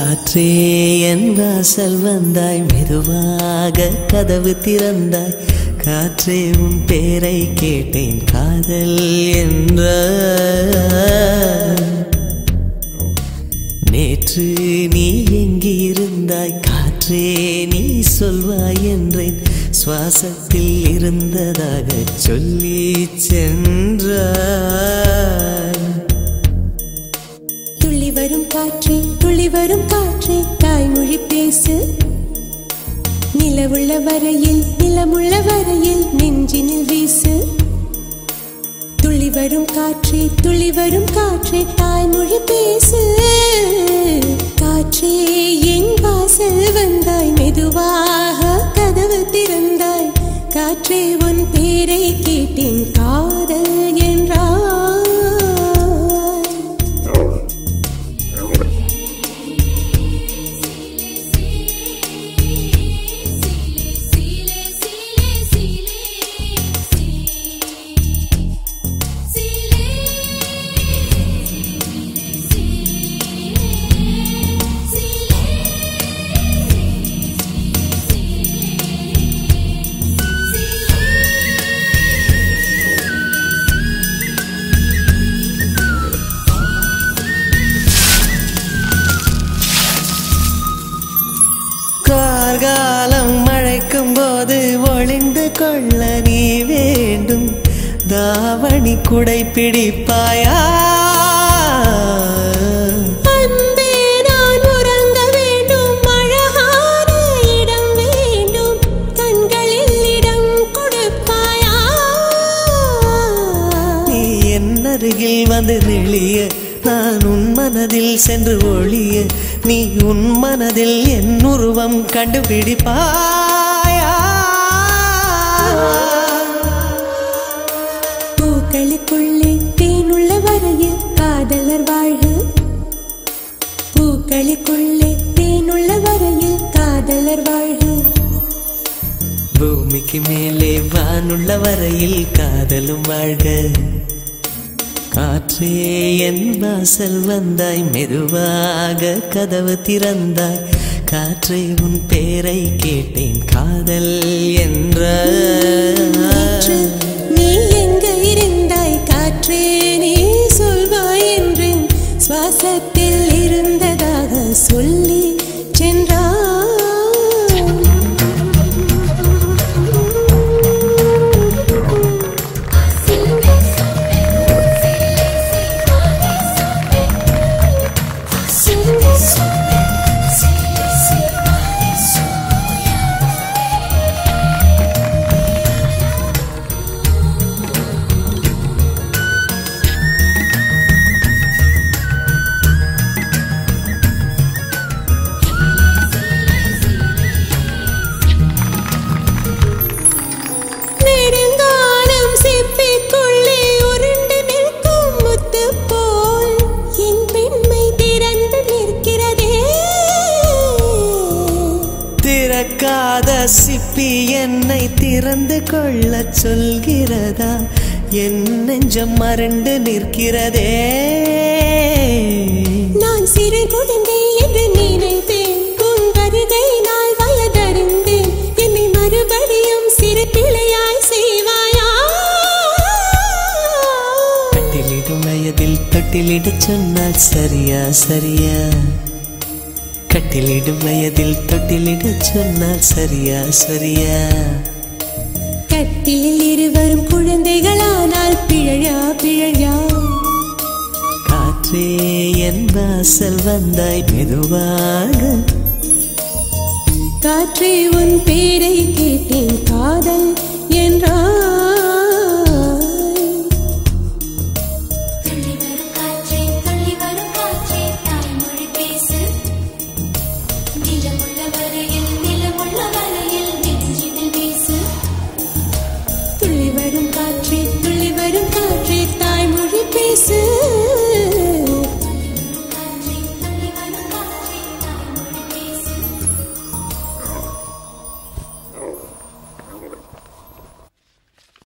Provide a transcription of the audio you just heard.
காற்றே என் வாசல் வந்தாய், மெதுவாக கதவு திறந்தாய். காற்றே உன் பேரை கேட்டேன், காதல் என்ற. நேற்று நீ எங்கிருந்தாய், காற்றே நீ சொல்வாய் என்றேன். சுவாசத்தில் இருந்ததாக சொல்லி சென்றாய். துள்ளி வரும் காற்றே, துள்ளி வரும் காற்றே, தாய்மொழி பேசு. நிலவுள்ள வரையில், நிலமுள்ள வரையில் நெஞ்சினில் வீசு. துள்ளி வரும் காற்றே, துள்ளி வரும் காற்றே, தாய்மொழி பேசு. காற்றே என் வாசல் வந்தாய், மெதுவாக கதவு திறந்தாய். காற்றே உன் பேரை கேட்டேன், காதல் என்றாய். கார்காலம் மழைக்கும் போது ஒளிந்து கொள்ள நீ வேண்டும். தாவணி குடை பிடிப்பாயா? அன்பே நான் உறங்க வேண்டும், அழகான இடம் வேண்டும், கண்களில் இடம் கொடுப்பாயா? நீ என் அருகில் வந்து நெளிய, நான் உன் மனதில் சென்று ஒளிய. நீ உன் மனதில் என் உருவம் கண்டுபிடிப்பாயா? பூக்களுக்குள்ளே தேனுள்ள வரையில் காதலர் வாழ்க. பூக்களுக்குள்ளே தேனுள்ள வரையில் காதலர் வாழ்க. பூமிக்கு மேலே வானுள்ள வரையில் காதலும் வாழ்க. காற்றே என் வாசல் வந்தாய், மெதுவாக கதவு திறந்தாய். காற்றே உன் பேரை கேட்டேன், காதல் என்ற. நீ எங்க இருந்தாய், காற்றே நீ சொல்வாய் என்றேன். சுவாசத்தில் இருந்ததாக சொல்லி சென்றாய். திறக்காத சிப்பி என்னை திறந்து கொள்ள சொல்கிறதா? என் நெஞ்சம் மறண்டு நிற்கிறதே. நான் சிறு குழந்தை என்று நினைத்தேன், உன் வருகை நாள் வயதறிந்தேன். என்னை மறுபடியும் சிறு பிள்ளையாய் செய்வாயா? கட்டிலிடும் வயதில் தொட்டிலிடச் சொன்னால் சரியா சரியா? கட்டிலிடும் வயதில் தொட்டிலிடச் சொன்னால் சரியா சரியா? கட்டிலில் இருவரும் குழந்தைகளானால் பிழையா பிழையா? காற்றே என் வாசல் வந்தாய், மெதுவாக. காற்றே உன் பேரை கேட்டேன், காதல் என்றாய்.